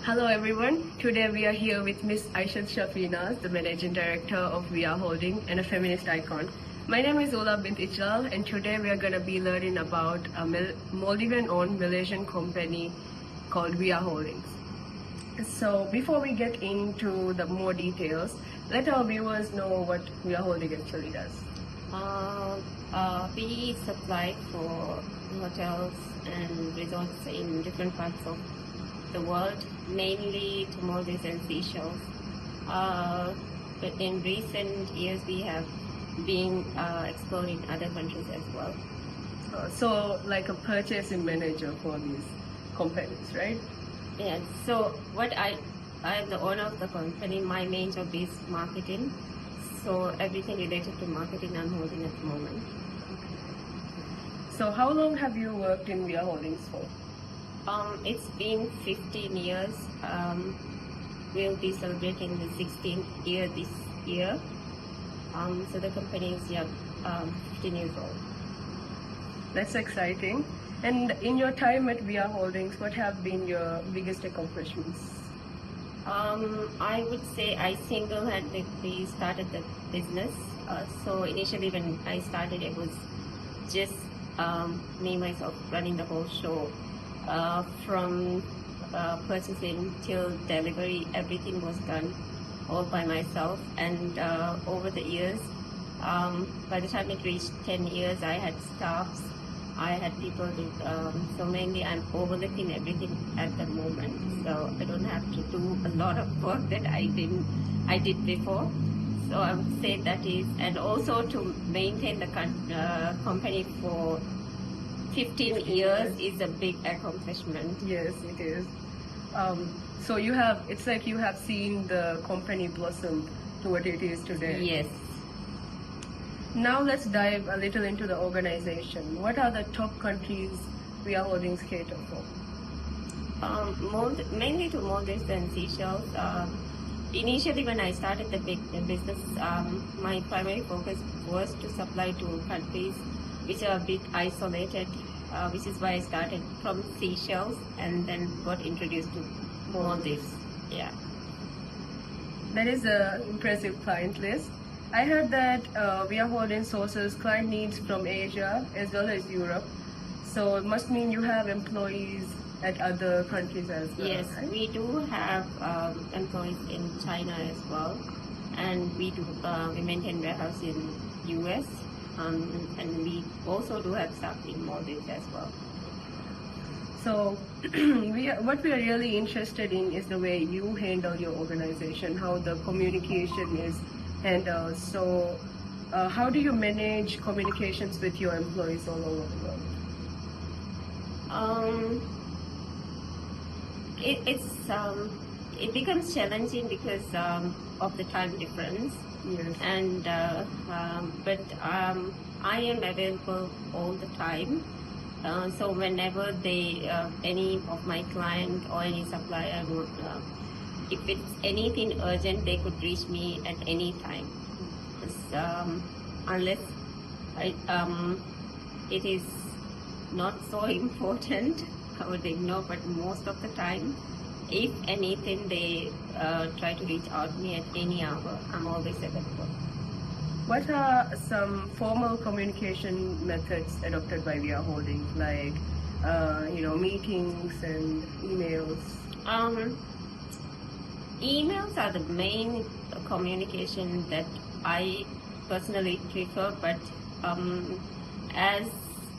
Hello everyone. Today we are here with Miss Aishat Shafina, the Managing Director of Viya Holding and a feminist icon. My name is Ola bint Ijlal and today we are going to be learning about a Maldivian-owned Malaysian company called Viya Holdings. So before we get into the more details, let our viewers know what Viya Holding actually does. We supply for hotels and resorts in different parts of the world, mainly to Maldives and Seychelles. But in recent years, we have been exploring other countries as well. So like a purchasing manager for these companies, right? Yeah. So I am the owner of the company. My main job is marketing. So everything related to marketing I'm holding at the moment. So how long have you worked in Viya Holdings for? It's been 15 years. We'll be celebrating the 16th year this year. So the company is 15 years old. That's exciting. And in your time at Viya Holdings, what have been your biggest accomplishments? I would say I single-handedly started the business. So initially when I started, it was just me, myself, running the whole show. From purchasing till delivery, everything was done all by myself. And over the years, by the time it reached 10 years, I had staffs, I had people do, so mainly I'm overlooking everything at the moment. So I don't have to do a lot of work that I did before. So I would say that is, and also to maintain the company for 15 years is a big accomplishment. Yes, it is. So it's like you have seen the company blossom to what it is today. Yes. Now let's dive a little into the organization. What are the top countries Viya Holdings cater for? Mainly to Maldives and Seychelles. Initially when I started the business, my primary focus was to supply to countries which are a bit isolated, which is why I started from Seychelles and then got introduced to Maldives. Yeah. That is an impressive client list. I heard that Viya Holdings sources client needs from Asia as well as Europe. So it must mean you have employees at other countries as well. Yes, right? we do have employees in China as well, and we maintain warehouse in US. And we also do have staff in Maldives as well. So what we are really interested in is the way you handle your organization, how the communication is handled. So how do you manage communications with your employees all over the world? It becomes challenging because of the time difference. Yes. And but I am available all the time. So whenever any of my client or any supplier would, if it's anything urgent, they could reach me at any time. Unless it is not so important, I would ignore. But most of the time, if anything, they try to reach out to me at any hour. I'm always available. What are some formal communication methods adopted by Viya Holdings, like meetings and emails? Emails are the main communication that I personally prefer, but as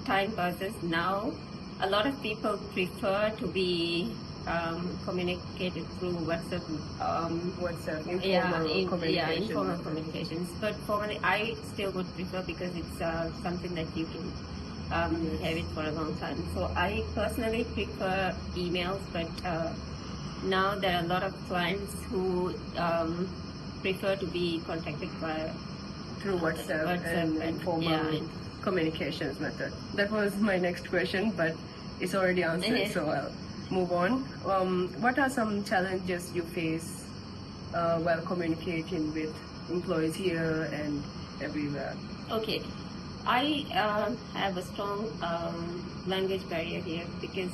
time passes now, a lot of people prefer to be communicated through WhatsApp. Informal communications. But formally, I still would prefer because it's something that you can have it for a long time. So I personally prefer emails, but now there are a lot of clients who prefer to be contacted through WhatsApp and informal communications method. That was my next question, but it's already answered, so I'll move on. What are some challenges you face while communicating with employees here and everywhere? Okay, I have a strong language barrier here because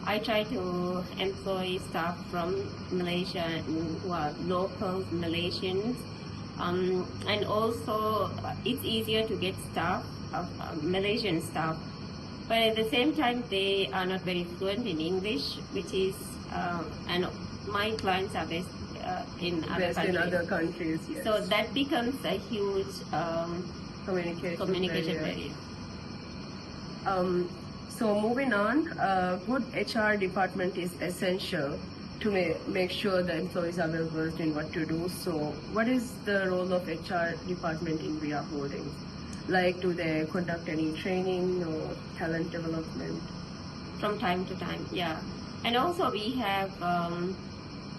I try to employ staff from Malaysia who are local Malaysians, and also it's easier to get staff, Malaysian staff, but at the same time they are not very fluent in English, which is and my clients are based in other Based in other countries, yes. so that becomes a huge communication barrier. So moving on, a good HR department is essential to make sure the employees are well versed in what to do. So what is the role of HR department in Viya Holdings? Like, do they conduct any training or talent development? From time to time, yeah. And also we have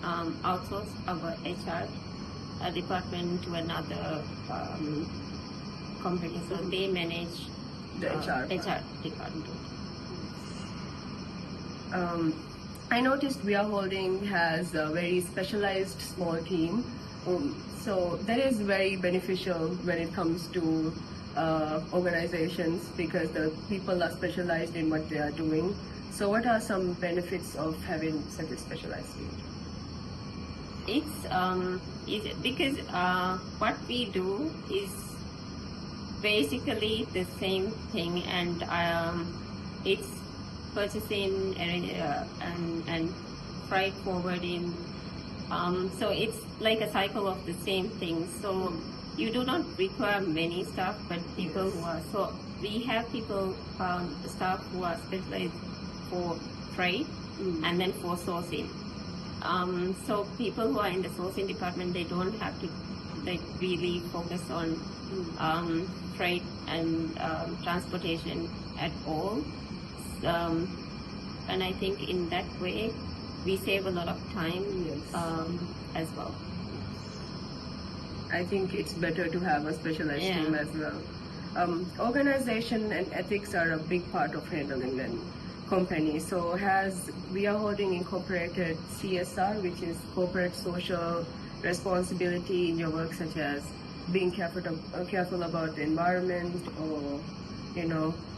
outsourced our HR department to another company, so they manage The HR department. I noticed Viya Holding has a very specialized small team, so that is very beneficial when it comes to organizations, because the people are specialized in what they are doing. So what are some benefits of having such a specialized team? It's because what we do is basically the same thing, and it's purchasing and freight forwarding. So it's like a cycle of the same thing. So you do not require many staff, but people who are, so we have people, staff who are specialized for freight and then for sourcing. So people who are in the sourcing department, they don't have to like really focus on freight and transportation at all. And I think in that way we save a lot of time as well. I think it's better to have a specialized team as well. Organization and ethics are a big part of handling a company. So has Viya Holding incorporated CSR, which is corporate social responsibility, in your work, such as being careful about the environment, or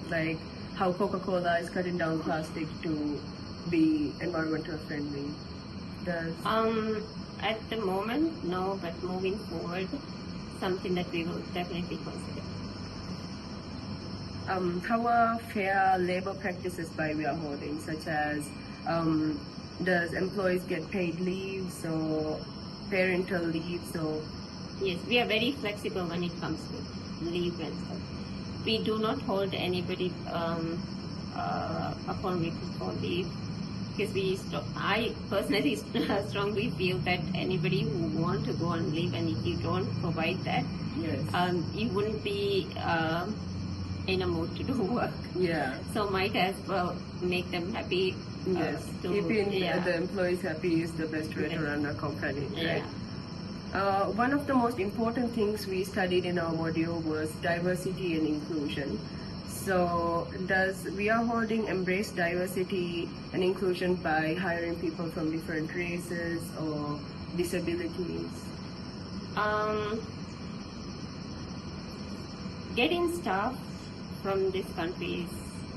like how Coca-Cola is cutting down plastic to be environmental friendly? At the moment, no, but moving forward, something that we will definitely consider. How are fair labor practices by Viya Holding, such as does employees get paid leaves or parental leaves? Or yes, we are very flexible when it comes to leave and stuff. We do not hold anybody upon request for leave, because I personally strongly feel that anybody who want to go on leave, and if you don't provide that, you wouldn't be in a mood to do work. Yeah. So might as well make them happy. Yes. Keeping the employees happy is the best way to run a company, right? One of the most important things we studied in our module was diversity and inclusion. So does Viya Holding embrace diversity and inclusion by hiring people from different races or disabilities? Getting staff from this country is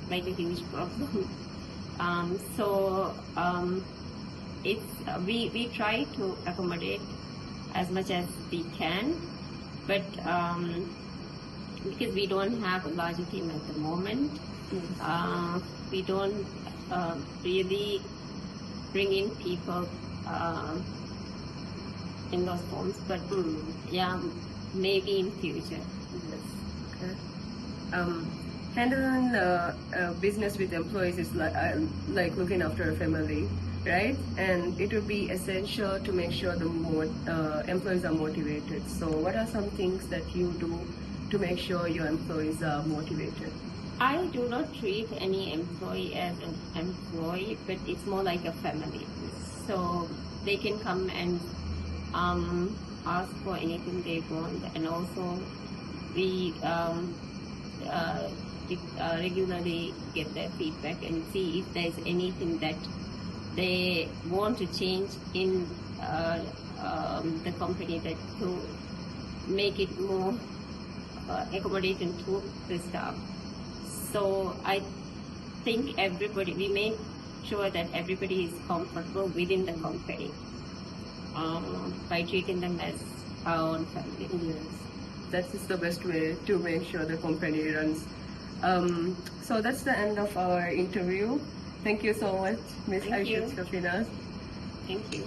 like a huge problem. We try to accommodate as much as we can, but because we don't have a larger team at the moment, we don't really bring in people in those forms, but maybe in future. Okay. Handling business with employees is like looking after a family, right? And it would be essential to make sure the employees are motivated. So what are some things that you do to make sure your employees are motivated? I do not treat any employee as an employee, but it's more like a family. So they can come and ask for anything they want, and also we regularly get their feedback and see if there's anything that they want to change in the company, that to make it more accommodating to the staff. So I think we make sure that everybody is comfortable within the company by treating them as our own family. Yes, that is the best way to make sure the company runs. So that's the end of our interview. Thank you so much, Miss Thank you. Aisha Shafinas. Thank you.